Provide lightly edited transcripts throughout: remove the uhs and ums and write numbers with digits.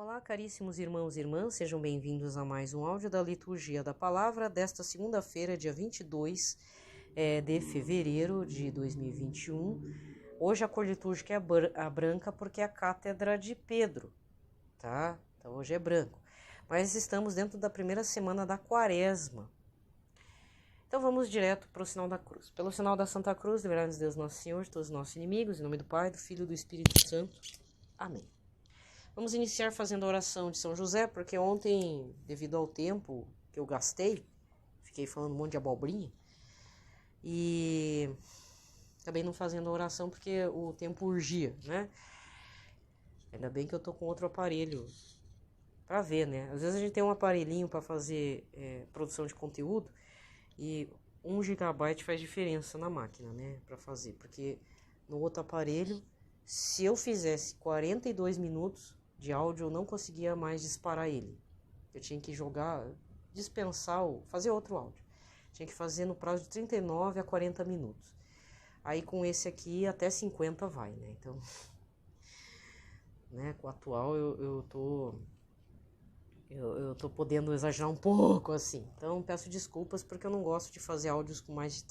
Olá, caríssimos irmãos e irmãs, sejam bem-vindos a mais um áudio da Liturgia da Palavra desta segunda-feira, dia 22 de fevereiro de 2021. Hoje a cor litúrgica é a branca porque é a Cátedra de Pedro, tá? Então hoje é branco. Mas estamos dentro da primeira semana da Quaresma. Então vamos direto para o sinal da cruz. Pelo sinal da Santa Cruz, livrai-nos Deus Nosso Senhor de todos os nossos inimigos, em nome do Pai, do Filho e do Espírito Santo. Amém. Vamos iniciar fazendo a oração de São José, porque ontem, devido ao tempo que eu gastei, fiquei falando um monte de abobrinha, e acabei não fazendo a oração porque o tempo urgia, né? Ainda bem que eu tô com outro aparelho para ver, né? Às vezes a gente tem um aparelhinho para fazer produção de conteúdo e 1 GB faz diferença na máquina, né? Para fazer, porque no outro aparelho, se eu fizesse 42 minutos de áudio, eu não conseguia mais disparar ele. Eu tinha que fazer outro áudio. Tinha que fazer no prazo de 39 a 40 minutos. Aí com esse aqui até 50 vai, né? Então, né, com o atual eu tô podendo exagerar um pouco, assim. Então peço desculpas porque eu não gosto de fazer áudios com mais de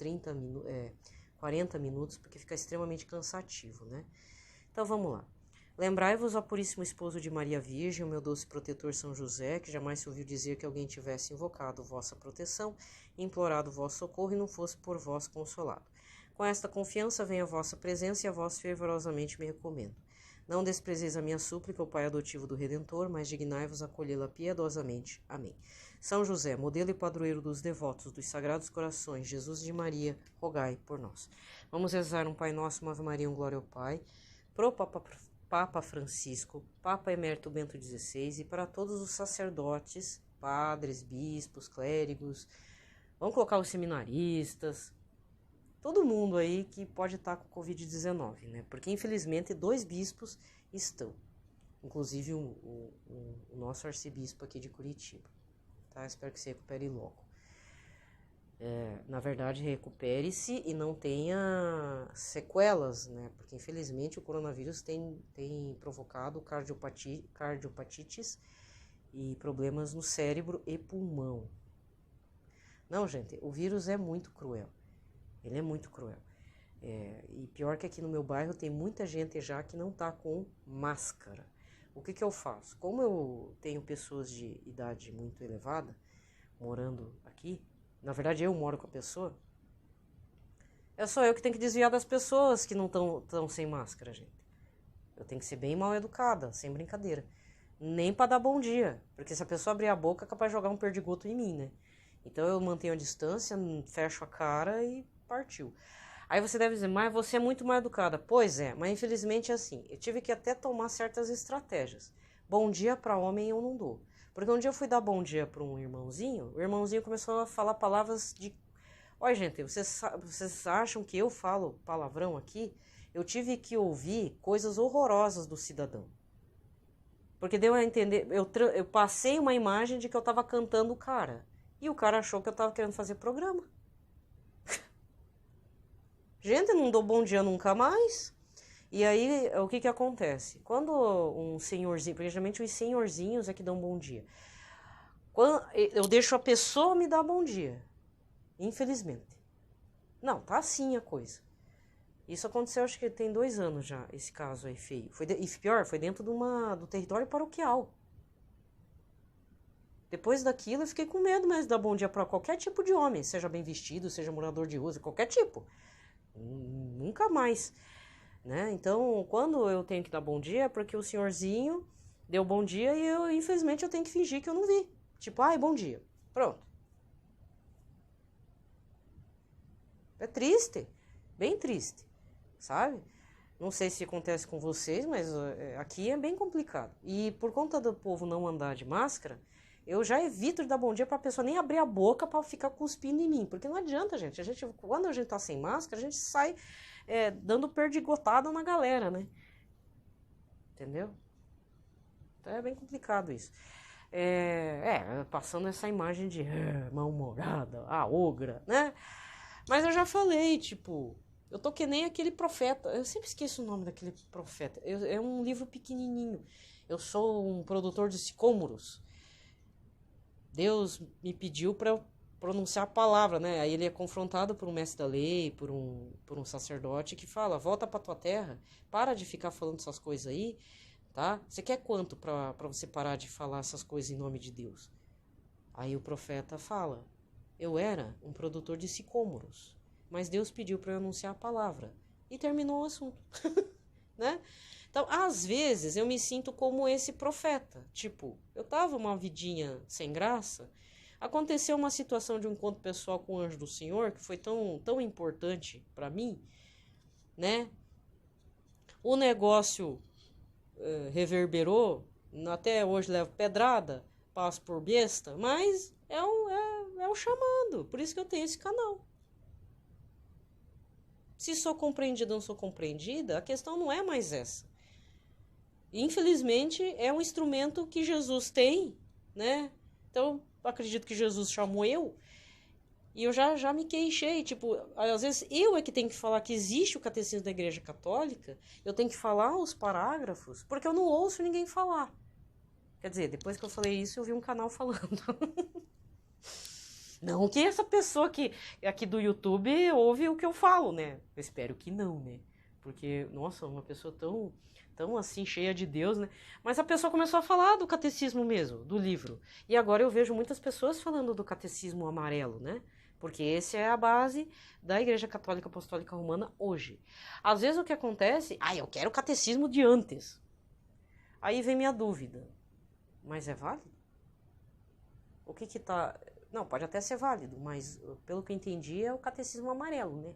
40 minutos, porque fica extremamente cansativo, né? Então vamos lá. Lembrai-vos, ó Puríssimo Esposo de Maria Virgem, o meu doce protetor São José, que jamais se ouviu dizer que alguém tivesse invocado vossa proteção, implorado vosso socorro e não fosse por vós consolado. Com esta confiança venho a vossa presença e a vós fervorosamente me recomendo. Não desprezeis a minha súplica, o Pai adotivo do Redentor, mas dignai-vos acolhê-la piedosamente. Amém. São José, modelo e padroeiro dos devotos dos Sagrados Corações, Jesus de Maria, rogai por nós. Vamos rezar um Pai Nosso, uma Ave Maria, um Glória ao Pai, pro Papa Francisco, Papa Emérito Bento XVI e para todos os sacerdotes, padres, bispos, clérigos, vamos colocar os seminaristas, todo mundo aí que pode estar com Covid-19, né? Porque infelizmente 2 bispos estão, inclusive o nosso arcebispo aqui de Curitiba, tá? Espero que se recupere logo. Na verdade, recupere-se e não tenha sequelas, né? Porque infelizmente o coronavírus tem provocado cardiopatites e problemas no cérebro e pulmão. Não, gente, o vírus é muito cruel. Ele é muito cruel. E pior que aqui no meu bairro tem muita gente já que não tá com máscara. O que eu faço? Como eu tenho pessoas de idade muito elevada morando aqui, na verdade eu moro com a pessoa, é só eu que tenho que desviar das pessoas que não estão sem máscara, gente. Eu tenho que ser bem mal educada, sem brincadeira. Nem para dar bom dia, porque se a pessoa abrir a boca é capaz de jogar um perdigoto em mim, né? Então eu mantenho a distância, fecho a cara e partiu. Aí você deve dizer, mas você é muito mal educada. Pois é, mas infelizmente é assim. Eu tive que até tomar certas estratégias. Bom dia para homem eu não dou. Porque um dia eu fui dar bom dia para um irmãozinho, o irmãozinho começou a falar palavras de... Olha, gente, vocês acham que eu falo palavrão aqui? Eu tive que ouvir coisas horrorosas do cidadão. Porque deu a entender, eu passei uma imagem de que eu estava cantando o cara. E o cara achou que eu estava querendo fazer programa. Gente, eu não dou bom dia nunca mais. E aí, o que acontece? Quando um senhorzinho, porque geralmente os senhorzinhos é que dão bom dia. Quando eu deixo a pessoa me dar bom dia. Infelizmente. Não, tá assim a coisa. Isso aconteceu, acho que tem 2 anos já, esse caso aí feio. E pior, foi dentro do território paroquial. Depois daquilo, eu fiquei com medo mesmo de dar bom dia para qualquer tipo de homem, seja bem vestido, seja morador de rua, qualquer tipo. Nunca mais, né? Então, quando eu tenho que dar bom dia, é porque o senhorzinho deu bom dia e infelizmente, eu tenho que fingir que eu não vi. Tipo, ai, bom dia. Pronto. É triste, bem triste, sabe? Não sei se acontece com vocês, mas aqui é bem complicado. E por conta do povo não andar de máscara, eu já evito de dar bom dia pra pessoa nem abrir a boca pra ficar cuspindo em mim. Porque não adianta, gente. Quando a gente tá sem máscara, a gente sai dando perdigotada na galera, né? Entendeu? Então é bem complicado isso. Passando essa imagem de mal-humorada, a ogra, né? Mas eu já falei, tipo... Eu tô que nem aquele profeta. Eu sempre esqueço o nome daquele profeta. É um livro pequenininho. eu sou um produtor de sicômoros. Deus me pediu para pronunciar a palavra, né? Aí ele é confrontado por um mestre da lei, por um sacerdote que fala, volta para tua terra, para de ficar falando essas coisas aí, tá? Você quer quanto para você parar de falar essas coisas em nome de Deus? Aí o profeta fala, eu era um produtor de sicômoros, mas Deus pediu para eu anunciar a palavra. E terminou o assunto, né? Então, às vezes, eu me sinto como esse profeta. Tipo, eu tava uma vidinha sem graça, aconteceu uma situação de um encontro pessoal com o anjo do Senhor, que foi tão importante para mim, né? O negócio reverberou, até hoje levo pedrada, passo por besta, mas é um chamando, por isso que eu tenho esse canal. Se sou compreendida ou não sou compreendida, a questão não é mais essa. Infelizmente, é um instrumento que Jesus tem, né? Então, acredito que Jesus chamou eu, e eu já me queixei, tipo, às vezes eu é que tenho que falar que existe o catecismo da Igreja Católica, eu tenho que falar os parágrafos, porque eu não ouço ninguém falar. Quer dizer, depois que eu falei isso, eu vi um canal falando. Não que essa pessoa aqui do YouTube ouve o que eu falo, né? Eu espero que não, né? Porque, nossa, uma pessoa tão assim, cheia de Deus, né? Mas a pessoa começou a falar do catecismo mesmo, do livro. E agora eu vejo muitas pessoas falando do catecismo amarelo, né? Porque esse é a base da Igreja Católica Apostólica Romana hoje. Às vezes o que acontece, eu quero o catecismo de antes. Aí vem minha dúvida. Mas é válido? O que tá... Não, pode até ser válido, mas pelo que eu entendi é o catecismo amarelo, né?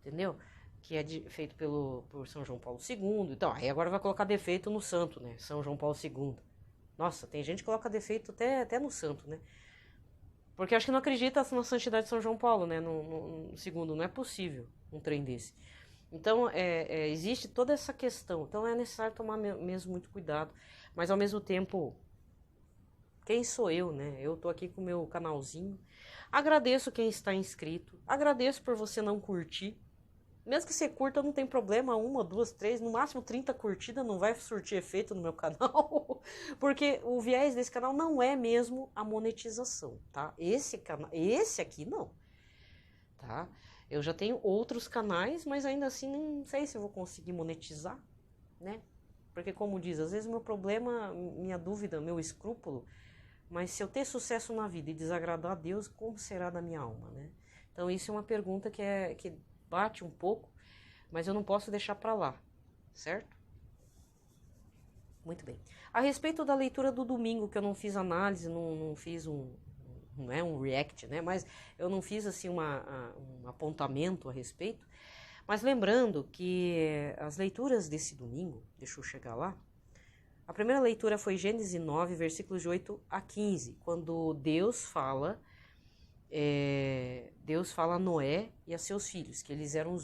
Entendeu? Que é feito por São João Paulo II. Então, aí agora vai colocar defeito no santo, né? São João Paulo II. Nossa, tem gente que coloca defeito até no santo, né? Porque acho que não acredita na santidade de São João Paulo, né? No segundo, não é possível um trem desse. Então, existe toda essa questão. Então, é necessário tomar mesmo muito cuidado. Mas, ao mesmo tempo, quem sou eu, né? Eu tô aqui com o meu canalzinho. Agradeço quem está inscrito. Agradeço por você não curtir. Mesmo que você curta, não tem problema, 1, 2, 3, no máximo 30 curtidas, não vai surtir efeito no meu canal, porque o viés desse canal não é mesmo a monetização, tá? Esse aqui não, tá? Eu já tenho outros canais, mas ainda assim não sei se eu vou conseguir monetizar, né? Porque como diz, às vezes o meu problema, minha dúvida, meu escrúpulo, mas se eu ter sucesso na vida e desagradar a Deus, como será da minha alma, né? Então isso é uma pergunta que bate um pouco, mas eu não posso deixar para lá, certo? Muito bem. A respeito da leitura do domingo, que eu não fiz análise, não fiz um react, né? Mas eu não fiz assim um apontamento a respeito. Mas lembrando que as leituras desse domingo, deixa eu chegar lá, a primeira leitura foi Gênesis 9, versículos de 8 a 15, quando Deus fala a Noé e a seus filhos, que eles eram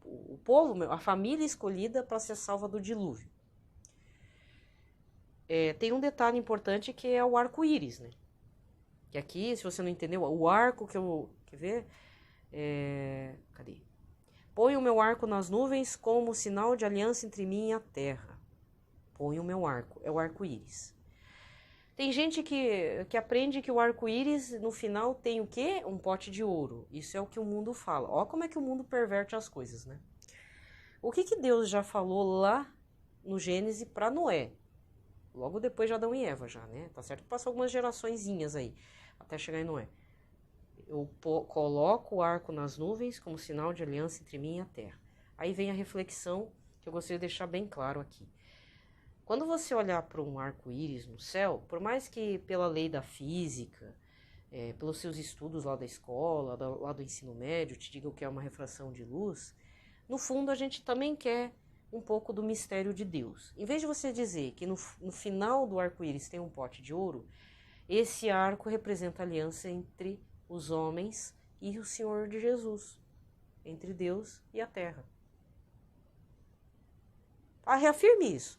o povo, a família escolhida para ser salva do dilúvio. Tem um detalhe importante que é o arco-íris, né? Que aqui, se você não entendeu, o arco que eu... Quer ver? Cadê? Põe o meu arco nas nuvens como sinal de aliança entre mim e a terra. Põe o meu arco. É o arco-íris. Tem gente que aprende que o arco-íris, no final, tem o quê? Um pote de ouro. Isso é o que o mundo fala. Olha como é que o mundo perverte as coisas, né? O que Deus já falou lá no Gênesis para Noé? Logo depois de Adão e Eva já, né? Tá certo que passou algumas geraçõezinhas aí, até chegar em Noé. Eu coloco o arco nas nuvens como sinal de aliança entre mim e a terra. Aí vem a reflexão que eu gostaria de deixar bem claro aqui. Quando você olhar para um arco-íris no céu, por mais que pela lei da física, pelos seus estudos lá da escola, lá do ensino médio, te diga o que é uma refração de luz, no fundo a gente também quer um pouco do mistério de Deus. Em vez de você dizer que no final do arco-íris tem um pote de ouro, esse arco representa a aliança entre os homens e o Senhor de Jesus, entre Deus e a terra. Reafirme isso.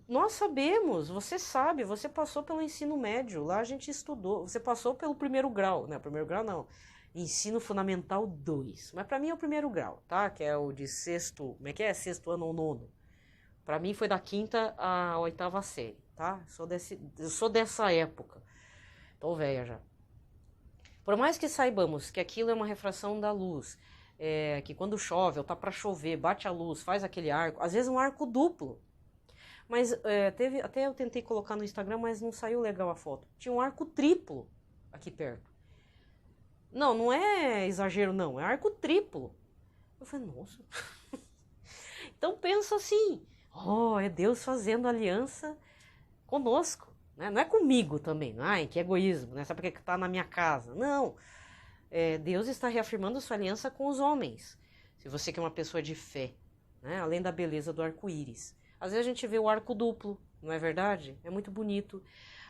Nós sabemos, você sabe, você passou pelo ensino médio, lá a gente estudou, você passou pelo primeiro grau, né? Primeiro grau não, ensino fundamental 2, mas para mim é o primeiro grau, tá? Que é o de sexto, como é que é? Sexto ano ou nono. Para mim foi da 5ª à 8ª série, tá? Eu sou dessa época. Tô velha já. Por mais que saibamos que aquilo é uma refração da luz, que quando chove ou tá para chover, bate a luz, faz aquele arco, às vezes um arco duplo. Mas até eu tentei colocar no Instagram, mas não saiu legal a foto. Tinha um arco triplo aqui perto. Não, não é exagero não, é arco triplo. Eu falei, nossa. Então pensa assim, é Deus fazendo aliança conosco, né? Não é comigo também, ai, que egoísmo, né? Sabe porque está na minha casa? Não, Deus está reafirmando sua aliança com os homens. Se você que é uma pessoa de fé, né? Além da beleza do arco-íris. Às vezes a gente vê o arco duplo, não é verdade? É muito bonito.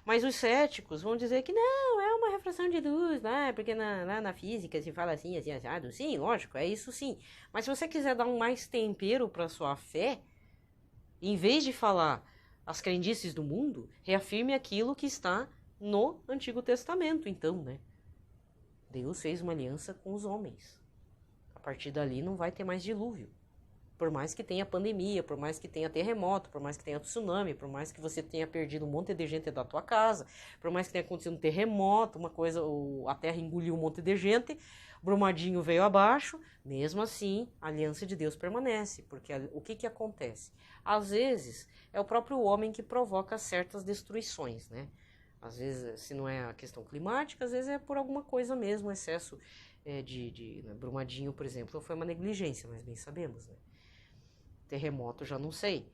Mas os céticos vão dizer que não, é uma refração de luz, né? Porque na física se fala assim, assim, assado. Sim, lógico, é isso sim. Mas se você quiser dar um mais tempero para sua fé, em vez de falar as crendices do mundo, reafirme aquilo que está no Antigo Testamento, então, né? Deus fez uma aliança com os homens. A partir dali não vai ter mais dilúvio. Por mais que tenha pandemia, por mais que tenha terremoto, por mais que tenha tsunami, por mais que você tenha perdido um monte de gente da tua casa, por mais que tenha acontecido um terremoto, a terra engoliu um monte de gente, Brumadinho veio abaixo, mesmo assim a aliança de Deus permanece, porque o que acontece? Às vezes é o próprio homem que provoca certas destruições, né? Às vezes, se não é a questão climática, às vezes é por alguma coisa mesmo, excesso né? Brumadinho, por exemplo, foi uma negligência, mas bem sabemos, né? Terremoto já não sei,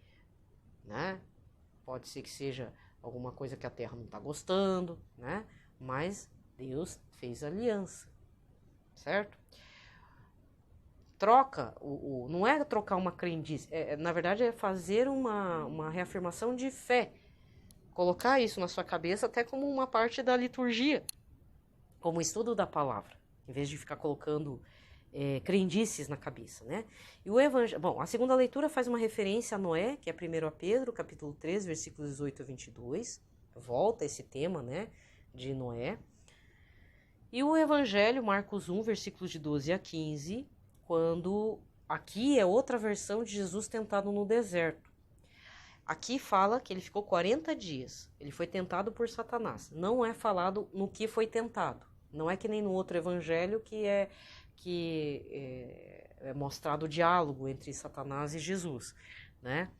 né? Pode ser que seja alguma coisa que a Terra não está gostando, né? Mas Deus fez aliança, certo? Troca, não é trocar uma crendice, na verdade é fazer uma reafirmação de fé, colocar isso na sua cabeça até como uma parte da liturgia, como estudo da palavra, em vez de ficar colocando crendices na cabeça, né? E o evangelho, bom, a segunda leitura faz uma referência a Noé, que é 1 Pedro, capítulo 3, versículos 18 a 22, volta esse tema, né, de Noé. E o evangelho, Marcos 1, versículos de 12 a 15, quando aqui é outra versão de Jesus tentado no deserto. Aqui fala que ele ficou 40 dias, ele foi tentado por Satanás. Não é falado no que foi tentado. Não é que nem no outro evangelho que é mostrado o diálogo entre Satanás e Jesus, né?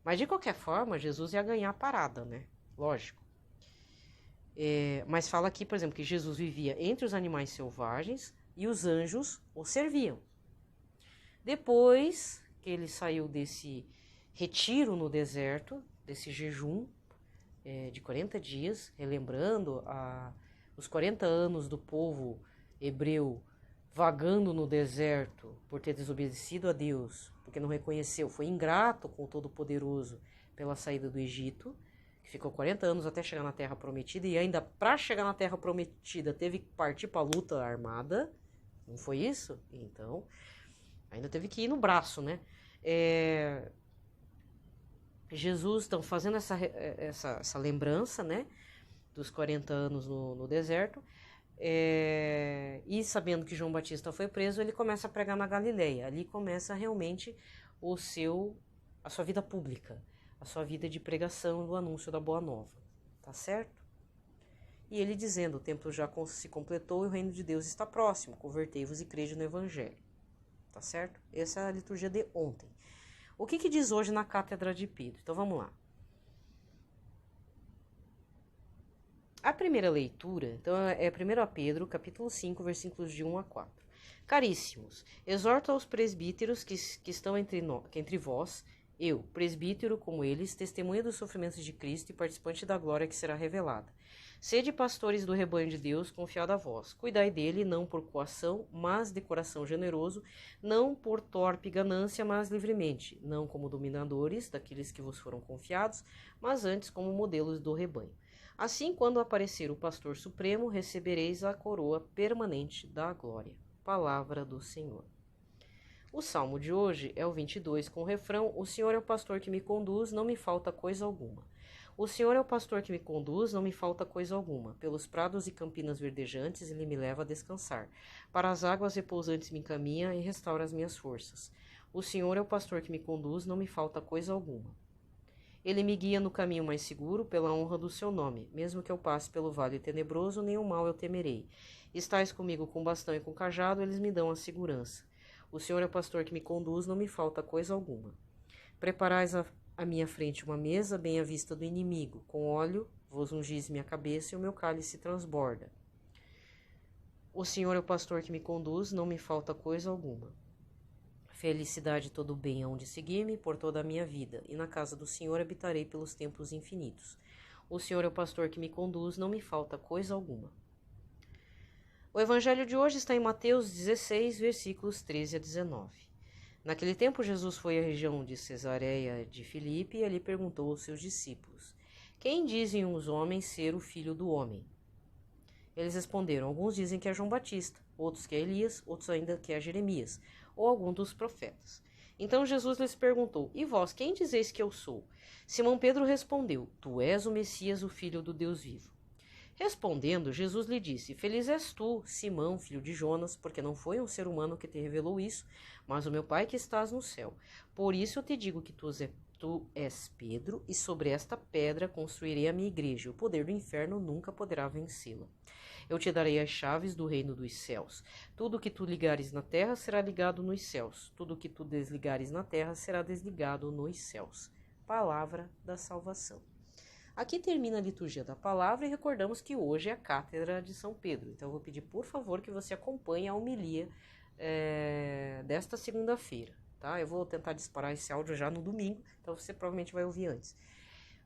Mas de qualquer forma, Jesus ia ganhar a parada, né? Lógico. Mas fala aqui, por exemplo, que Jesus vivia entre os animais selvagens e os anjos o serviam. Depois que ele saiu desse retiro no deserto, desse jejum de 40 dias, relembrando os 40 anos do povo hebreu vagando no deserto por ter desobedecido a Deus, porque não reconheceu, foi ingrato com o Todo-Poderoso pela saída do Egito, que ficou 40 anos até chegar na Terra Prometida, e ainda para chegar na Terra Prometida teve que partir para a luta armada, não foi isso? Então, ainda teve que ir no braço, né? Jesus, estão fazendo essa lembrança, né, dos 40 anos no deserto, e sabendo que João Batista foi preso, ele começa a pregar na Galileia. Ali começa realmente a sua vida pública, a sua vida de pregação do anúncio da Boa Nova, tá certo? E ele dizendo, o tempo já se completou e o reino de Deus está próximo, convertei-vos e crede no Evangelho, tá certo? Essa é a liturgia de ontem. O que diz hoje na Cátedra de Pedro? Então vamos lá. A primeira leitura, então, é 1 Pedro, capítulo 5, versículos de 1 a 4. Caríssimos, exorto aos presbíteros que estão entre vós, eu, presbítero como eles, testemunha dos sofrimentos de Cristo e participante da glória que será revelada. Sede pastores do rebanho de Deus, confiado a vós. Cuidai dele, não por coação, mas de coração generoso, não por torpe ganância, mas livremente, não como dominadores daqueles que vos foram confiados, mas antes como modelos do rebanho. Assim, quando aparecer o pastor supremo, recebereis a coroa permanente da glória. Palavra do Senhor. O salmo de hoje é o 22, com o refrão: O Senhor é o pastor que me conduz, não me falta coisa alguma. O Senhor é o pastor que me conduz, não me falta coisa alguma. Pelos prados e campinas verdejantes, ele me leva a descansar. Para as águas repousantes me encaminha e restaura as minhas forças. O Senhor é o pastor que me conduz, não me falta coisa alguma. Ele me guia no caminho mais seguro, pela honra do seu nome. Mesmo que eu passe pelo vale tenebroso, nenhum mal eu temerei. Estais comigo com bastão e com cajado, eles me dão a segurança. O Senhor é o pastor que me conduz, não me falta coisa alguma. Preparais à minha frente uma mesa, bem à vista do inimigo. Com óleo vos ungis minha cabeça e o meu cálice transborda. O Senhor é o pastor que me conduz, não me falta coisa alguma. Felicidade e todo o bem aonde seguir-me por toda a minha vida, e na casa do Senhor habitarei pelos tempos infinitos. O Senhor é o pastor que me conduz, não me falta coisa alguma. O evangelho de hoje está em Mateus 16, versículos 13 a 19. Naquele tempo, Jesus foi à região de Cesareia de Filipe e ali perguntou aos seus discípulos: Quem dizem os homens ser o Filho do Homem? Eles responderam: Alguns dizem que é João Batista, outros que é Elias, outros ainda que é Jeremias, ou algum dos profetas. Então Jesus lhes perguntou: E vós, quem dizeis que eu sou? Simão Pedro respondeu: Tu és o Messias, o Filho do Deus vivo. Respondendo, Jesus lhe disse: Feliz és tu, Simão, filho de Jonas, porque não foi um ser humano que te revelou isso, mas o meu Pai que estás no céu. Por isso eu te digo que tu és Pedro, e sobre esta pedra construirei a minha igreja. O poder do inferno nunca poderá vencê-la. Eu te darei as chaves do reino dos céus. Tudo que tu ligares na terra será ligado nos céus. Tudo que tu desligares na terra será desligado nos céus. Palavra da salvação. Aqui termina a liturgia da palavra e recordamos que hoje é a cátedra de São Pedro. Então eu vou pedir, por favor, que você acompanhe a homilia desta segunda-feira. Tá? Eu vou tentar disparar esse áudio já no domingo, então você provavelmente vai ouvir antes.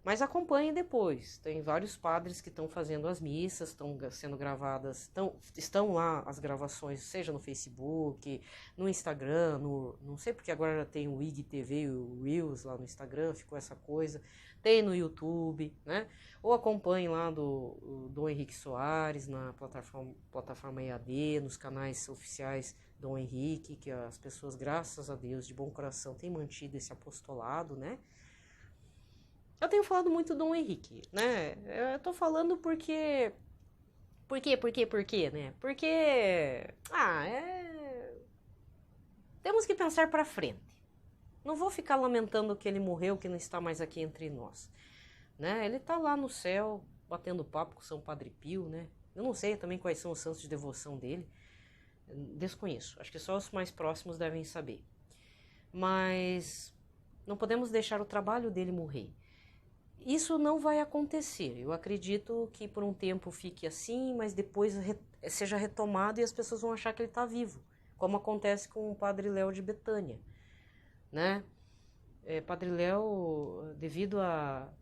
Mas acompanhe depois. Tem vários padres que estão fazendo as missas, estão sendo gravadas, estão lá as gravações, seja no Facebook, no Instagram, não sei porque agora já tem o IGTV e o Reels lá no Instagram, ficou essa coisa. Tem no YouTube, né? Ou acompanhe lá do Dom Henrique Soares na plataforma EAD, nos canais oficiais Dom Henrique, que as pessoas, graças a Deus, de bom coração, têm mantido esse apostolado, né? Eu tenho falado muito do Dom Henrique, né? Eu tô falando porque... Por quê, né? Porque... Temos que pensar pra frente. Não vou ficar lamentando que ele morreu, que não está mais aqui entre nós, né? Ele tá lá no céu, batendo papo com São Padre Pio, né? Eu não sei também quais são os santos de devoção dele. Desconheço. Acho que só os mais próximos devem saber. Mas não podemos deixar o trabalho dele morrer. Isso não vai acontecer. Eu acredito que por um tempo fique assim, mas depois seja retomado e as pessoas vão achar que ele está vivo, como acontece com o Padre Léo de Betânia, né? Padre Léo, devido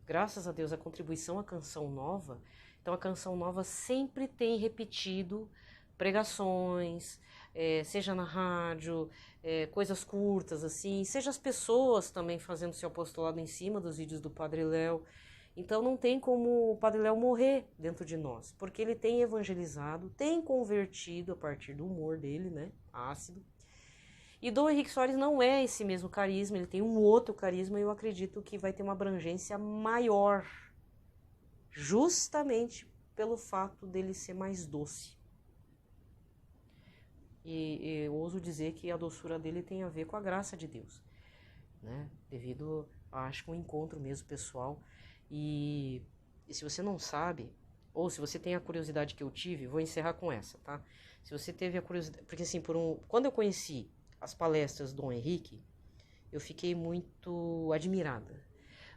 graças a Deus, a contribuição à Canção Nova, então a Canção Nova sempre tem repetido pregações, seja na rádio, coisas curtas assim, seja as pessoas também fazendo seu apostolado em cima dos vídeos do Padre Léo. Então não tem como o Padre Léo morrer dentro de nós, porque ele tem evangelizado, tem convertido a partir do humor dele, né, ácido. E Dom Henrique Soares não é esse mesmo carisma, ele tem um outro carisma e eu acredito que vai ter uma abrangência maior, justamente pelo fato dele ser mais doce. E eu ouso dizer que a doçura dele tem a ver com a graça de Deus, né? Devido, acho que um encontro mesmo pessoal. E se você não sabe, ou se você tem a curiosidade que eu tive, vou encerrar com essa, tá? Se você teve a curiosidade, porque assim, quando eu conheci as palestras do Dom Henrique, eu fiquei muito admirada,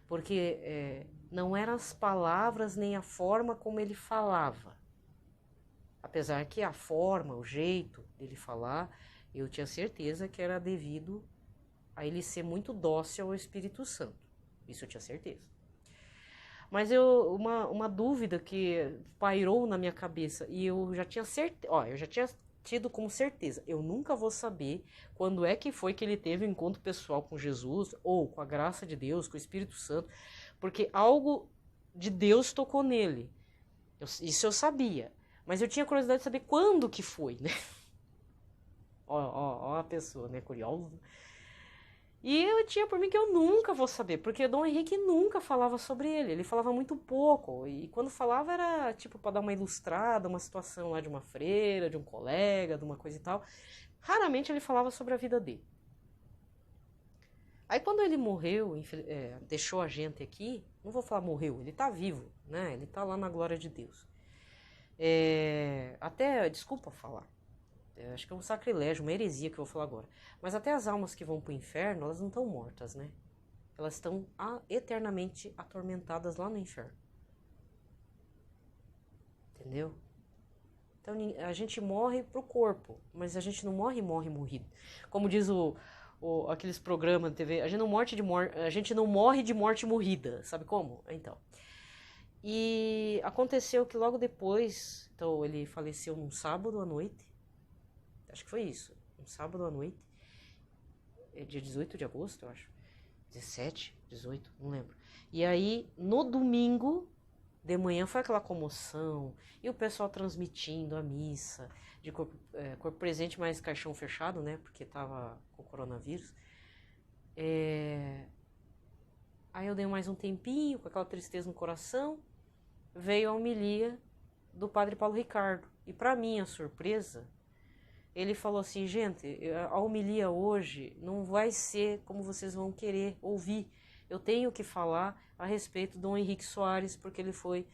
porque não eram as palavras nem a forma como ele falava. Apesar que a forma, o jeito dele falar, eu tinha certeza que era devido a ele ser muito dócil ao Espírito Santo. Isso eu tinha certeza. Mas uma dúvida que pairou na minha cabeça, e eu já tinha eu já tinha tido como certeza, eu nunca vou saber quando é que foi que ele teve um encontro pessoal com Jesus, ou com a graça de Deus, com o Espírito Santo, porque algo de Deus tocou nele. Isso eu sabia. Mas eu tinha curiosidade de saber quando que foi, né? Ó a pessoa, né? Curiosa. E eu tinha por mim que eu nunca vou saber, porque Dom Henrique nunca falava sobre ele. Ele falava muito pouco. E quando falava era tipo para dar uma ilustrada, uma situação lá de uma freira, de um colega, de uma coisa e tal. Raramente ele falava sobre a vida dele. Aí quando ele morreu, deixou a gente aqui, não vou falar morreu, ele tá vivo, né? Ele tá lá na glória de Deus. Até, desculpa falar, acho que é um sacrilégio, uma heresia que eu vou falar agora. Mas até as almas que vão pro inferno, elas não estão mortas, né? Elas estão eternamente atormentadas lá no inferno. Entendeu? Então a gente morre pro corpo, mas a gente não morre morrido. Como diz aqueles programas de TV, a gente não morre de morte morrida, sabe como? Então. E aconteceu que logo depois, então ele faleceu num sábado à noite, acho que foi isso, um sábado à noite, dia 18 de agosto, eu acho, 17, 18, não lembro. E aí, no domingo de manhã foi aquela comoção, e o pessoal transmitindo a missa, de corpo presente, mas caixão fechado, né, porque tava com o coronavírus. Aí eu dei mais um tempinho, com aquela tristeza no coração, veio a homilia do padre Paulo Ricardo. E para minha surpresa, ele falou assim, gente, a homilia hoje não vai ser como vocês vão querer ouvir. Eu tenho que falar a respeito do Dom Henrique Soares, porque ele foi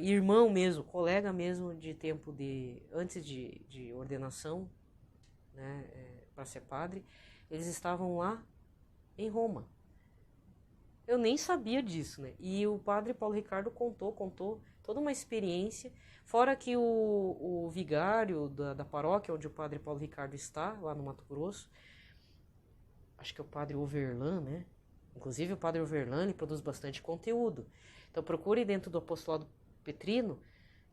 irmão mesmo, colega mesmo de tempo antes de ordenação, né, para ser padre. Eles estavam lá em Roma. Eu nem sabia disso, né? E o padre Paulo Ricardo contou toda uma experiência, fora que o vigário da paróquia onde o padre Paulo Ricardo está, lá no Mato Grosso, acho que é o padre Overlan, né? Inclusive o padre Overlan, ele produz bastante conteúdo. Então procure dentro do Apostolado Petrino,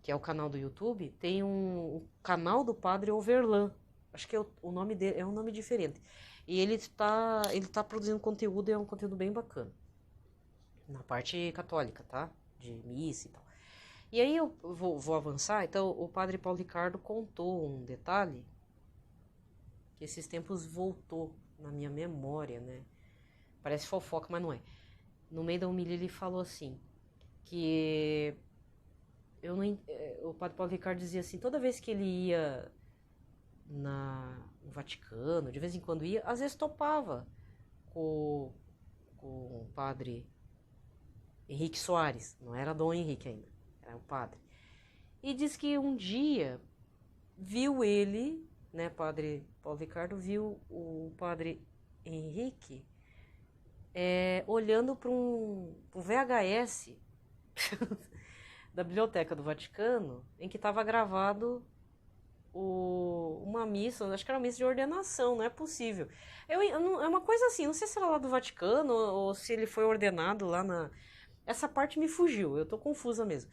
que é o canal do YouTube, tem um canal do padre Overlan. Acho que o nome dele é um nome diferente. E ele tá produzindo conteúdo e é um conteúdo bem bacana. Na parte católica, tá? De missa e tal. E aí eu vou avançar. Então o padre Paulo Ricardo contou um detalhe que esses tempos voltou na minha memória, né? Parece fofoca, mas não é. No meio da homilia ele falou assim, que o padre Paulo Ricardo dizia assim, toda vez que ele ia no Vaticano, de vez em quando ia, às vezes topava com o padre Henrique Soares, não era Dom Henrique ainda, era o padre. E diz que um dia viu ele, né, padre Paulo Ricardo, viu o padre Henrique olhando para um VHS da Biblioteca do Vaticano, em que estava gravado uma missa, acho que era uma missa de ordenação, não é possível. É uma coisa assim, não sei se era lá do Vaticano ou se ele foi ordenado lá na... Essa parte me fugiu, eu tô confusa mesmo.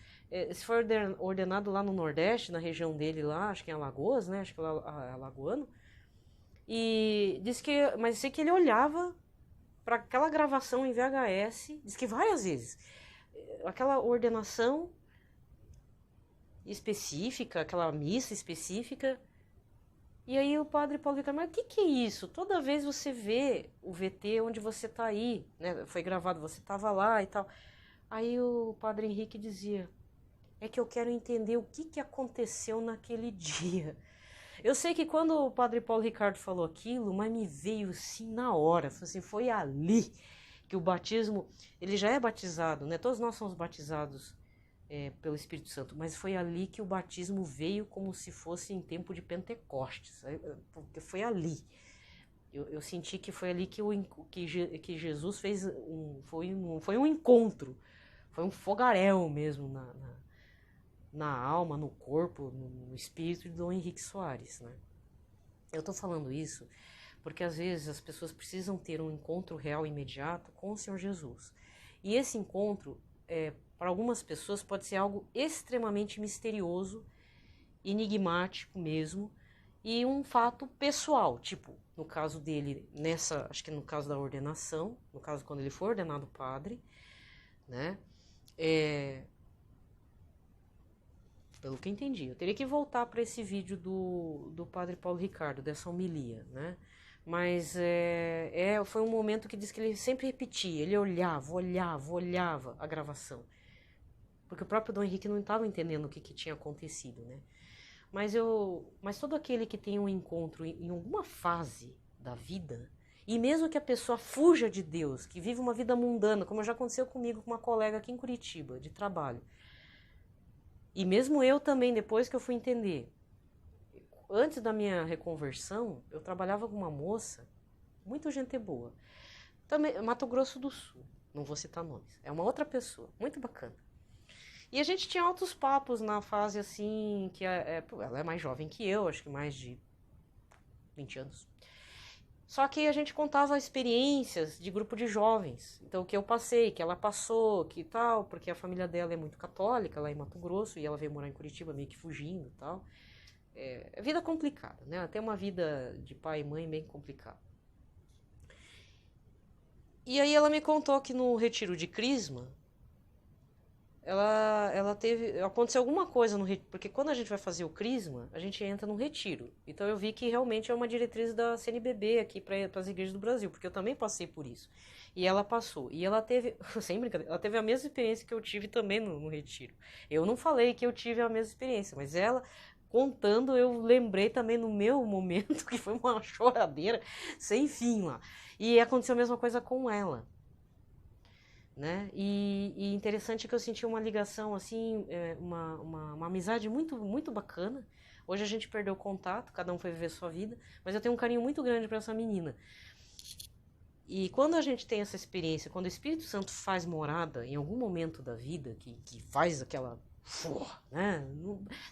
Se foi ordenado lá no Nordeste, na região dele lá, acho que em Alagoas, né? Acho que é alagoano. E disse que... Mas sei que ele olhava para aquela gravação em VHS, diz que várias vezes. Aquela ordenação específica, aquela missa específica. E aí o padre Paulo Ricardo, mas o que é isso? Toda vez você vê o VT onde você tá aí, né? Foi gravado, você tava lá e tal. Aí o padre Henrique dizia, é que eu quero entender o que aconteceu naquele dia. Eu sei que quando o padre Paulo Ricardo falou aquilo, mas me veio assim na hora, assim, foi ali que o batismo, ele já é batizado, né? Todos nós somos batizados pelo Espírito Santo, mas foi ali que o batismo veio como se fosse em tempo de Pentecostes, porque foi ali. Eu senti que foi ali que Jesus fez foi um encontro, foi um fogaréu mesmo na alma, no corpo, no espírito de Dom Henrique Soares, né? Eu tô falando isso porque às vezes as pessoas precisam ter um encontro real imediato com o Senhor Jesus. E esse encontro, para algumas pessoas, pode ser algo extremamente misterioso, enigmático mesmo, e um fato pessoal, tipo, no caso dele, acho que no caso da ordenação, no caso quando ele foi ordenado padre, né? Pelo que eu entendi, eu teria que voltar para esse vídeo do padre Paulo Ricardo, dessa homilia, né? Mas foi um momento que diz que ele sempre repetia, ele olhava a gravação. Porque o próprio Dom Henrique não estava entendendo o que tinha acontecido, né? Mas todo aquele que tem um encontro em alguma fase da vida, E mesmo que a pessoa fuja de Deus, que vive uma vida mundana, como já aconteceu comigo com uma colega aqui em Curitiba, de trabalho. E mesmo eu também, depois que eu fui entender, antes da minha reconversão, eu trabalhava com uma moça, muito gente boa, também Mato Grosso do Sul, não vou citar nomes, é uma outra pessoa, muito bacana. E a gente tinha altos papos na fase assim, que ela é mais jovem que eu, acho que mais de 20 anos. Só que a gente contava experiências de grupo de jovens. Então, o que eu passei, que ela passou, que tal, porque a família dela é muito católica, lá em Mato Grosso, e ela veio morar em Curitiba meio que fugindo e tal. É vida complicada, né? Ela tem uma vida de pai e mãe bem complicada. E aí ela me contou que no retiro de Crisma, aconteceu alguma coisa no retiro, porque quando a gente vai fazer o Crisma, a gente entra num retiro. Então eu vi que realmente é uma diretriz da CNBB aqui para as igrejas do Brasil, porque eu também passei por isso. E ela passou. E ela teve, sem brincadeira, ela teve a mesma experiência que eu tive também no retiro. Eu não falei que eu tive a mesma experiência, mas ela contando, eu lembrei também no meu momento, que foi uma choradeira sem fim lá. E aconteceu a mesma coisa com ela. Né? E interessante que eu senti uma ligação, assim, uma amizade muito, muito bacana. Hoje a gente perdeu o contato, cada um foi viver sua vida, mas eu tenho um carinho muito grande para essa menina. E quando a gente tem essa experiência, quando o Espírito Santo faz morada em algum momento da vida, que faz aquela... né?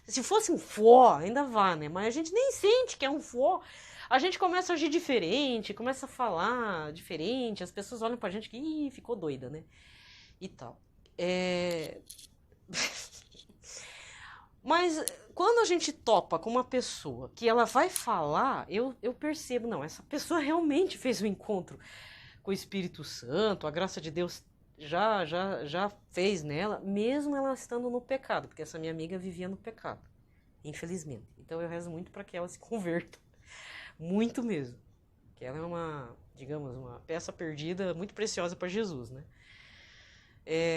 Se fosse um fó, ainda vá, né? Mas a gente nem sente que é um fó. A gente começa a agir diferente, começa a falar diferente, as pessoas olham pra gente que ficou doida, né? E tal. Mas quando a gente topa com uma pessoa que ela vai falar, eu percebo, não, essa pessoa realmente fez um encontro com o Espírito Santo, a graça de Deus já fez nela, mesmo ela estando no pecado, porque essa minha amiga vivia no pecado, infelizmente. Então eu rezo muito para que ela se converta. Muito mesmo. Que ela é uma, digamos, uma peça perdida muito preciosa para Jesus, né?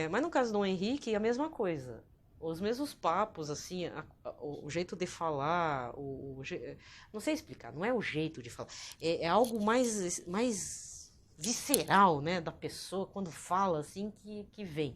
Mas no caso do Dom Henrique, é a mesma coisa. Os mesmos papos, assim, o jeito de falar, não sei explicar, não é o jeito de falar, é algo mais visceral, né, da pessoa, quando fala, assim, que vem.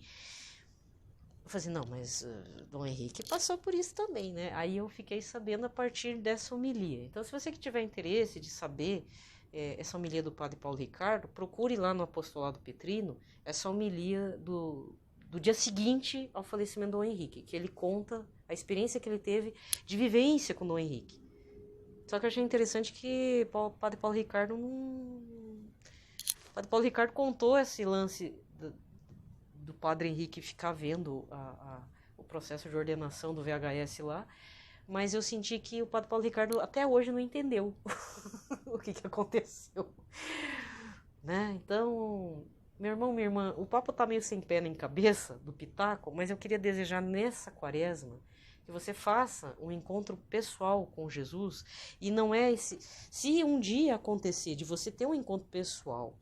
Eu falei assim, não, mas Dom Henrique passou por isso também, né? Aí eu fiquei sabendo a partir dessa homilia. Então, se você que tiver interesse de saber essa homilia do Padre Paulo Ricardo, procure lá no Apostolado Petrino essa homilia do dia seguinte ao falecimento do Dom Henrique, que ele conta a experiência que ele teve de vivência com o Dom Henrique. Só que eu achei interessante que o Padre Paulo Ricardo não... O Padre Paulo Ricardo contou esse lance do Padre Henrique ficar vendo o processo de ordenação do VHS lá, mas eu senti que o Padre Paulo Ricardo até hoje não entendeu o que aconteceu, né? Então, meu irmão, minha irmã, o papo tá meio sem pé nem cabeça do Pitaco, mas eu queria desejar nessa quaresma que você faça um encontro pessoal com Jesus, e não é esse... Se um dia acontecer de você ter um encontro pessoal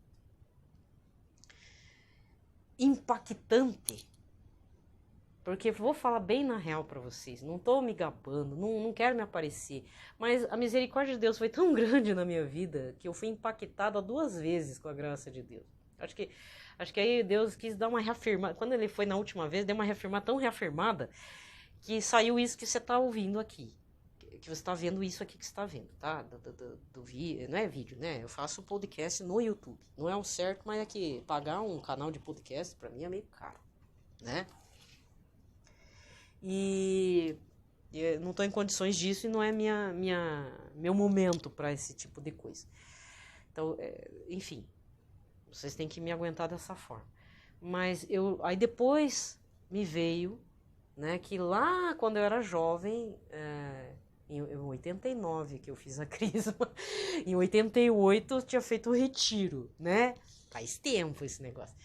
impactante, porque vou falar bem na real para vocês, não tô me gabando, não quero me aparecer, mas a misericórdia de Deus foi tão grande na minha vida que eu fui impactada 2 vezes com a graça de Deus. Acho que aí Deus quis dar uma reafirmada, quando ele foi na última vez, deu uma reafirmada tão reafirmada que saiu isso que você tá ouvindo aqui, que você tá vendo isso aqui que você tá vendo, tá? Do vídeo, não é vídeo, né? Eu faço podcast no YouTube, não é o certo, mas é que pagar um canal de podcast para mim é meio caro, né? E eu não estou em condições disso e não é meu momento para esse tipo de coisa. Então, enfim, vocês têm que me aguentar dessa forma. Mas aí depois me veio, né, que lá quando eu era jovem, em 89 que eu fiz a crisma, em 88 eu tinha feito o retiro, né? Faz tempo esse negócio.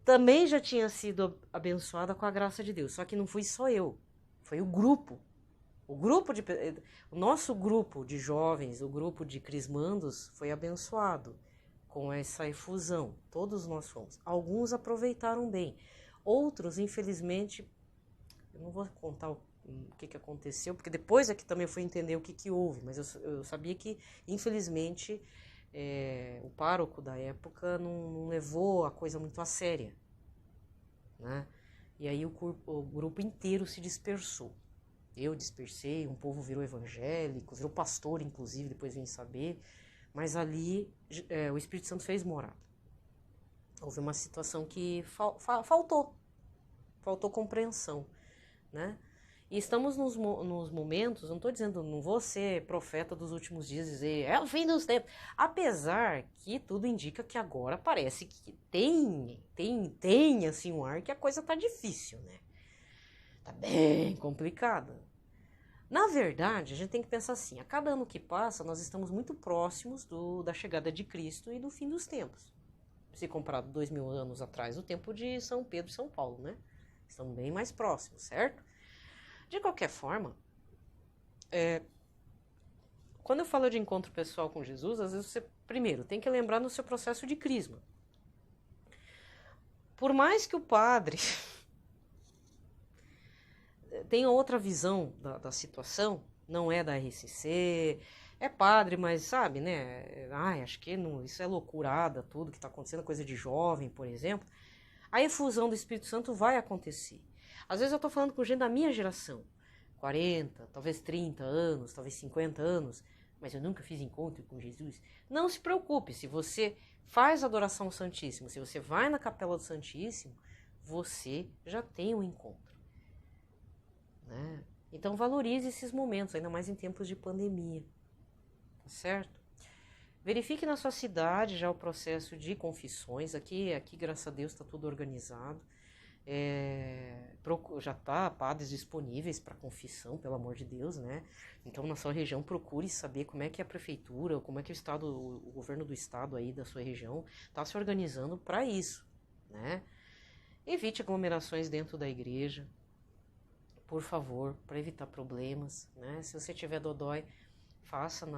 Também já tinha sido abençoada com a graça de Deus, só que não fui só eu, foi o grupo. O nosso grupo de jovens, o grupo de crismandos foi abençoado com essa efusão. Todos nós fomos. Alguns aproveitaram bem, outros, infelizmente, eu não vou contar o que aconteceu, porque depois é que também eu fui entender o que houve, mas eu sabia que, infelizmente, o pároco da época não levou a coisa muito a séria, né? E aí o grupo inteiro se dispersou. Eu dispersei, um povo virou evangélico, virou pastor, inclusive, depois vim saber. Mas ali o Espírito Santo fez morada. Houve uma situação que faltou compreensão, né? E estamos nos momentos, não estou dizendo, não vou ser profeta dos últimos dias e dizer, é o fim dos tempos. Apesar que tudo indica que agora parece que tem assim um ar que a coisa tá difícil, né? Tá bem complicada. Na verdade, a gente tem que pensar assim, a cada ano que passa, nós estamos muito próximos da chegada de Cristo e do fim dos tempos. Se comparado 2000 anos atrás, o tempo de São Pedro e São Paulo, né? Estamos bem mais próximos, certo? De qualquer forma, quando eu falo de encontro pessoal com Jesus, às vezes você, primeiro, tem que lembrar no seu processo de crisma. Por mais que o padre tenha outra visão da situação, não é da RCC, é padre, mas sabe, né? Acho que isso é loucurada, tudo que está acontecendo, coisa de jovem, por exemplo. A efusão do Espírito Santo vai acontecer. Às vezes eu estou falando com gente da minha geração, 40, talvez 30 anos, talvez 50 anos, mas eu nunca fiz encontro com Jesus. Não se preocupe, se você faz adoração ao Santíssimo, se você vai na capela do Santíssimo, você já tem um encontro, né? Então valorize esses momentos, ainda mais em tempos de pandemia, tá certo? Verifique na sua cidade já o processo de confissões, aqui graças a Deus está tudo organizado. Já está padres disponíveis para confissão, pelo amor de Deus, né? Então na sua região procure saber como é que a prefeitura, como é que o governo do estado aí da sua região está se organizando para isso, né? Evite aglomerações dentro da igreja, por favor, para evitar problemas, né? Se você tiver dodói, faça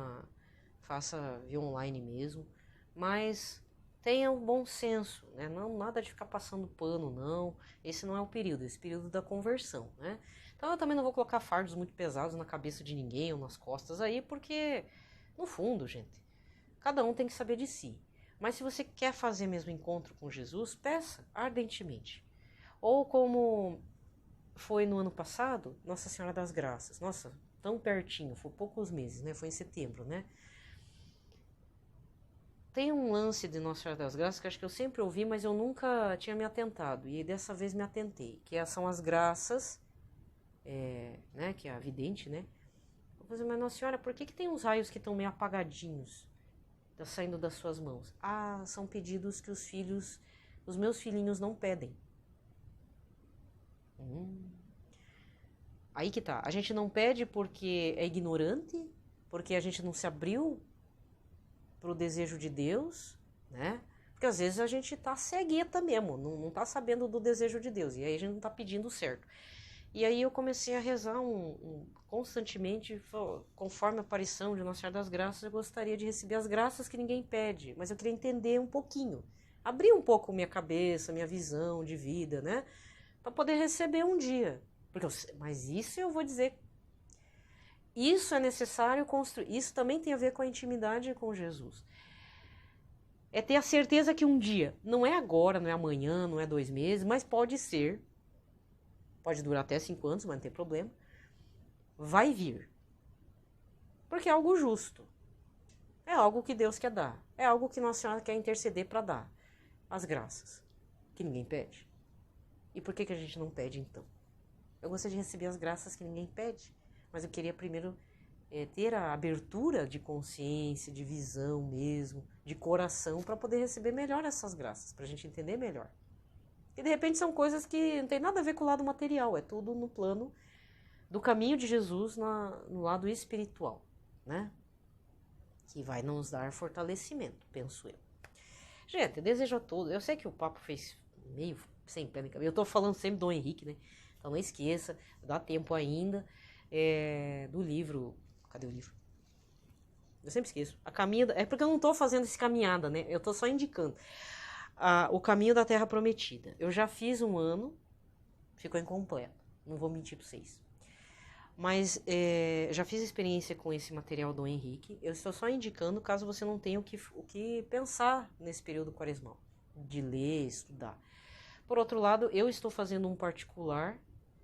via online mesmo, mas tenha um bom senso, né? Não, nada de ficar passando pano, não. Esse não é o período, esse período da conversão, né? Então eu também não vou colocar fardos muito pesados na cabeça de ninguém ou nas costas aí, porque, no fundo, gente, cada um tem que saber de si. Mas se você quer fazer mesmo encontro com Jesus, peça ardentemente. Ou como foi no ano passado, Nossa Senhora das Graças. Nossa, tão pertinho, foi poucos meses, né? Foi em setembro, né? Tem um lance de Nossa Senhora das Graças que acho que eu sempre ouvi, mas eu nunca tinha me atentado. E dessa vez me atentei. Que são as graças, né, que é a vidente, né? Eu vou dizer, mas Nossa Senhora, por que tem uns raios que estão meio apagadinhos? Tá saindo das suas mãos. São pedidos que os meus filhinhos não pedem. Aí que tá. A gente não pede porque é ignorante, porque a gente não se abriu para o desejo de Deus, né? Porque às vezes a gente tá cegueta mesmo, não tá sabendo do desejo de Deus, e aí a gente não tá pedindo certo. E aí eu comecei a rezar constantemente, conforme a aparição de Nossa Senhora das Graças, eu gostaria de receber as graças que ninguém pede, mas eu queria entender um pouquinho, abrir um pouco minha cabeça, minha visão de vida, né? Para poder receber um dia. Mas isso eu vou dizer, isso é necessário construir. Isso também tem a ver com a intimidade com Jesus. É ter a certeza que um dia, não é agora, não é amanhã, não é 2 meses, mas pode ser, pode durar até 5 anos, mas não tem problema, vai vir. Porque é algo justo. É algo que Deus quer dar. É algo que Nossa Senhora quer interceder para dar. As graças, que ninguém pede. E por que a gente não pede então? Eu gostaria de receber as graças que ninguém pede, mas eu queria primeiro ter a abertura de consciência, de visão mesmo, de coração, para poder receber melhor essas graças, para a gente entender melhor. E de repente são coisas que não tem nada a ver com o lado material, é tudo no plano do caminho de Jesus no lado espiritual, né? Que vai nos dar fortalecimento, penso eu. Gente, eu desejo a todos, eu sei que o papo fez meio sem pé nem cabeça, eu tô falando sempre do Dom Henrique, né? Então não esqueça, dá tempo ainda, do livro. Cadê o livro? Eu sempre esqueço. É porque eu não tô fazendo esse caminhada, né? Eu tô só indicando. O Caminho da Terra Prometida. Eu já fiz um ano, ficou incompleto. Não vou mentir pra vocês. Mas já fiz experiência com esse material do Henrique. Eu estou só indicando caso você não tenha o que pensar nesse período quaresmal, de ler, estudar. Por outro lado, eu estou fazendo um particular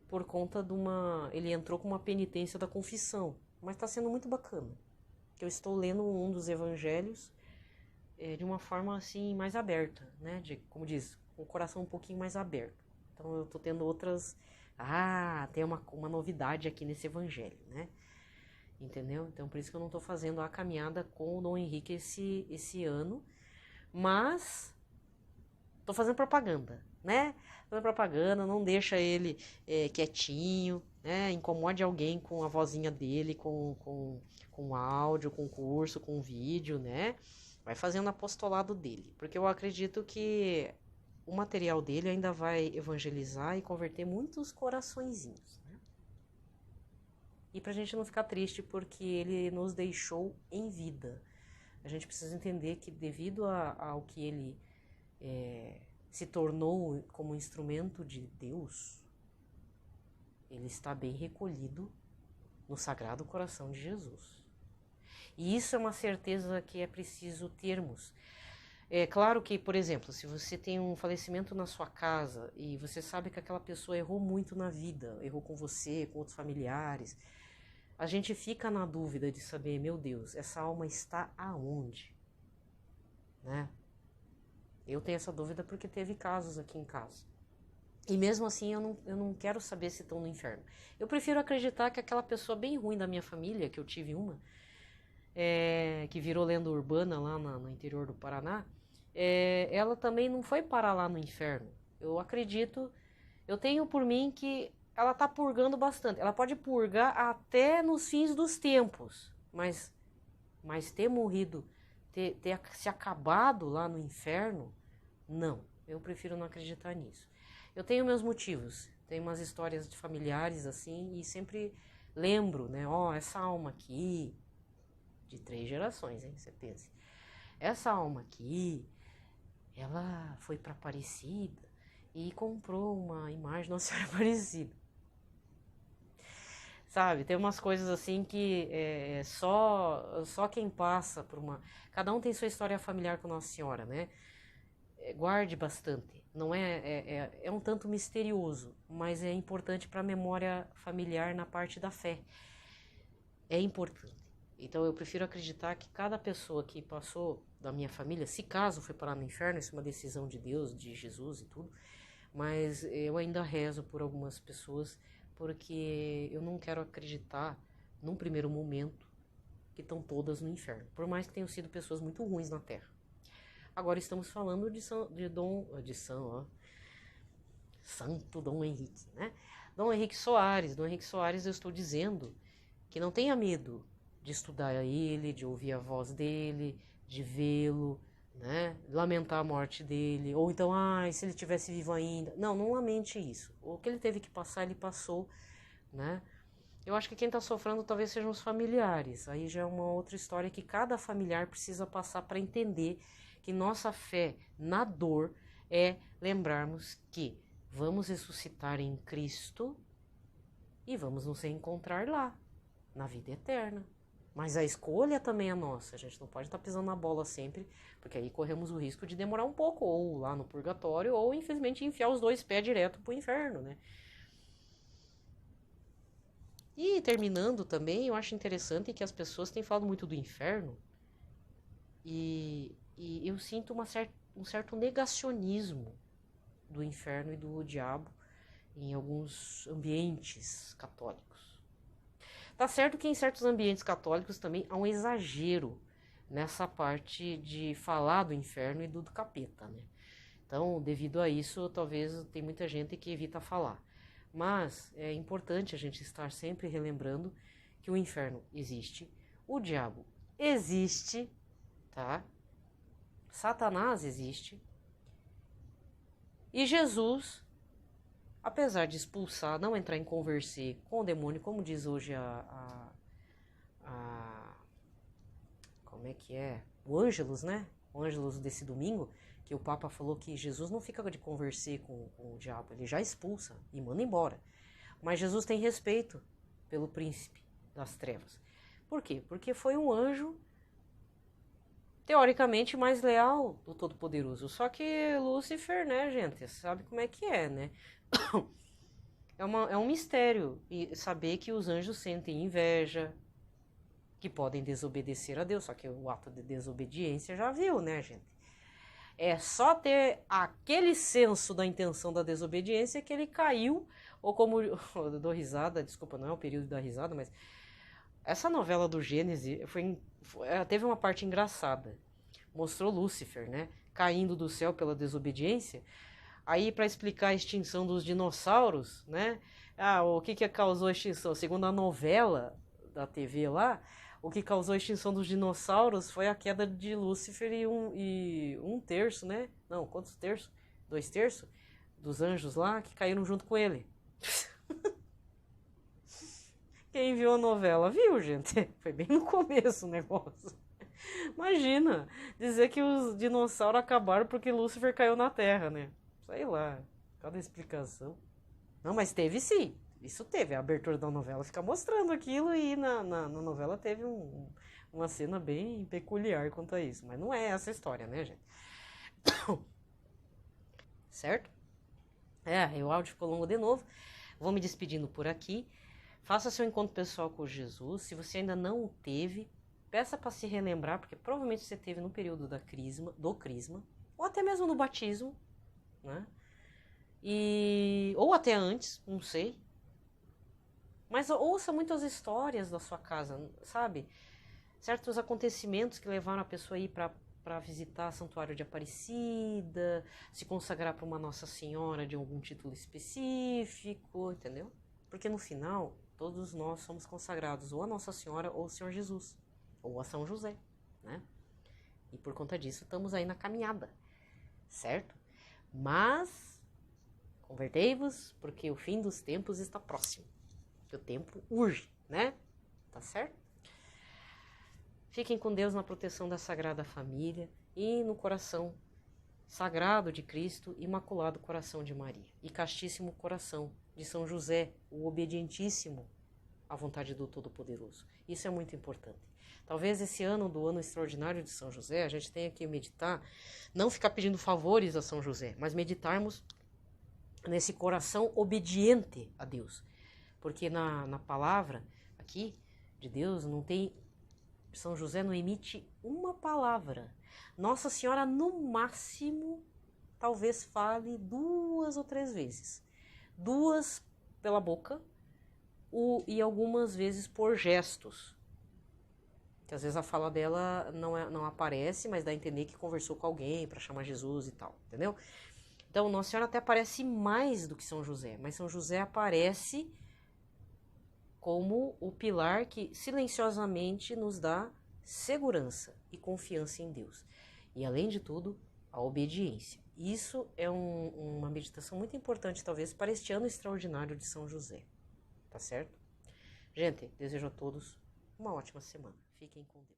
por conta de uma... Ele entrou com uma penitência da confissão, mas está sendo muito bacana. Eu estou lendo um dos evangelhos de uma forma assim mais aberta, né? Como diz, com o coração um pouquinho mais aberto. Então eu estou tendo outras... tem uma novidade aqui nesse evangelho, né? Entendeu? Então por isso que eu não estou fazendo a caminhada com o Dom Henrique esse ano, mas estou fazendo propaganda, né? Fazendo propaganda, não deixa ele quietinho, né? Incomode alguém com a vozinha dele, com áudio, com curso, com vídeo, né? Vai fazendo apostolado dele, porque eu acredito que o material dele ainda vai evangelizar e converter muitos coraçõezinhos, né? E pra gente não ficar triste porque ele nos deixou em vida. A gente precisa entender que devido ao que ele se tornou como instrumento de Deus, ele está bem recolhido no Sagrado Coração de Jesus. E isso é uma certeza que é preciso termos. É claro que, por exemplo, se você tem um falecimento na sua casa e você sabe que aquela pessoa errou muito na vida, errou com você, com outros familiares, a gente fica na dúvida de saber, meu Deus, essa alma está aonde? Né? Eu tenho essa dúvida porque teve casos aqui em casa. E mesmo assim eu não quero saber se estão no inferno. Eu prefiro acreditar que aquela pessoa bem ruim da minha família, que eu tive uma, que virou lenda urbana lá no interior do Paraná, ela também não foi parar lá no inferno. Eu acredito, eu tenho por mim que ela está purgando bastante. Ela pode purgar até nos fins dos tempos, mas ter morrido, ter se acabado lá no inferno, não. Eu prefiro não acreditar nisso. Eu tenho meus motivos, tenho umas histórias de familiares assim, e sempre lembro, né? Essa alma aqui, de 3 gerações, hein? Você pensa. Essa alma aqui, ela foi para Aparecida e comprou uma imagem de Nossa Senhora Aparecida. Sabe, tem umas coisas assim que só quem passa por uma... Cada um tem sua história familiar com Nossa Senhora, né? Guarde bastante. Não é um tanto misterioso, mas é importante para a memória familiar na parte da fé. É importante. Então eu prefiro acreditar que cada pessoa que passou da minha família, se caso foi parar no inferno, isso é uma decisão de Deus, de Jesus e tudo, mas eu ainda rezo por algumas pessoas, porque eu não quero acreditar, num primeiro momento, que estão todas no inferno, por mais que tenham sido pessoas muito ruins na Terra. Agora estamos falando Santo Dom Henrique, né? Dom Henrique Soares, eu estou dizendo que não tenha medo de estudar ele, de ouvir a voz dele, de vê-lo, né? Lamentar a morte dele, ou então, se ele tivesse vivo ainda. Não lamente isso. O que ele teve que passar, ele passou, né? Eu acho que quem está sofrendo talvez sejam os familiares. Aí já é uma outra história que cada familiar precisa passar para entender que nossa fé na dor é lembrarmos que vamos ressuscitar em Cristo e vamos nos reencontrar lá, na vida eterna. Mas a escolha também é nossa, a gente não pode estar pisando na bola sempre, porque aí corremos o risco de demorar um pouco, ou lá no purgatório, ou infelizmente enfiar os 2 pés direto pro inferno, né? E terminando também, eu acho interessante que as pessoas têm falado muito do inferno, e eu sinto um certo negacionismo do inferno e do diabo em alguns ambientes católicos. Tá certo que em certos ambientes católicos também há um exagero nessa parte de falar do inferno e do capeta, né? Então, devido a isso, talvez tem muita gente que evita falar. Mas é importante a gente estar sempre relembrando que o inferno existe, o diabo existe, tá? Satanás existe. E Jesus, apesar de expulsar, não entrar em conversa com o demônio, como diz hoje como é que é? O Ângelus, né? O Ângelus desse domingo, que o Papa falou que Jesus não fica de conversa com o diabo, ele já expulsa e manda embora. Mas Jesus tem respeito, pelo príncipe das trevas. Por quê? Porque foi um anjo teoricamente mais leal do Todo-Poderoso. Só que Lúcifer, né, gente, sabe como é que é, né? É um mistério e saber que os anjos sentem inveja, que podem desobedecer a Deus, só que o ato de desobediência já viu, né, gente? É só ter aquele senso da intenção da desobediência que ele caiu, ou como eu dou risada, desculpa, não é o período da risada, mas essa novela do Gênesis teve uma parte engraçada. Mostrou Lúcifer, né, caindo do céu pela desobediência. Aí, para explicar a extinção dos dinossauros, né, o que causou a extinção? Segundo a novela da TV lá, o que causou a extinção dos dinossauros foi a queda de Lúcifer e um terço, né? Não, quantos terços? 2/3 dos anjos lá que caíram junto com ele. Quem viu a novela viu, gente. Foi bem no começo o negócio. Imagina dizer que os dinossauros acabaram porque Lúcifer caiu na Terra, né? Sei lá, cada explicação. Não, mas teve sim. Isso teve, a abertura da novela fica mostrando aquilo e na novela teve uma cena bem peculiar quanto a isso. Mas não é essa história, né, gente? Certo? O áudio ficou longo de novo. Vou me despedindo por aqui. Faça seu encontro pessoal com Jesus. Se você ainda não o teve, peça para se relembrar, porque provavelmente você teve no período do crisma, ou até mesmo no batismo, né? Ou até antes, não sei. Mas ouça muitas histórias da sua casa, sabe? Certos acontecimentos que levaram a pessoa a ir para visitar o Santuário de Aparecida, se consagrar para uma Nossa Senhora de algum título específico, entendeu? Porque no final, todos nós somos consagrados ou a Nossa Senhora ou ao Senhor Jesus, ou a São José, né? E por conta disso, estamos aí na caminhada, certo? Mas, convertei-vos, porque o fim dos tempos está próximo. Que o tempo urge, né? Tá certo? Fiquem com Deus na proteção da Sagrada Família e no coração sagrado de Cristo, Imaculado Coração de Maria e Castíssimo Coração de São José, o obedientíssimo à vontade do Todo-Poderoso. Isso é muito importante. Talvez esse ano, do ano extraordinário de São José, a gente tenha que meditar, não ficar pedindo favores a São José, mas meditarmos nesse coração obediente a Deus. Porque na palavra aqui de Deus não tem... São José não emite uma palavra. Nossa Senhora, no máximo, talvez fale 2 ou 3 vezes. 2 pela boca e algumas vezes por gestos. Que às vezes a fala dela não aparece, mas dá a entender que conversou com alguém para chamar Jesus e tal, entendeu? Então, Nossa Senhora até aparece mais do que São José, mas São José aparece como o pilar que silenciosamente nos dá segurança e confiança em Deus. E, além de tudo, a obediência. Isso é uma meditação muito importante, talvez, para este ano extraordinário de São José. Tá certo? Gente, desejo a todos uma ótima semana. Fiquem com Deus.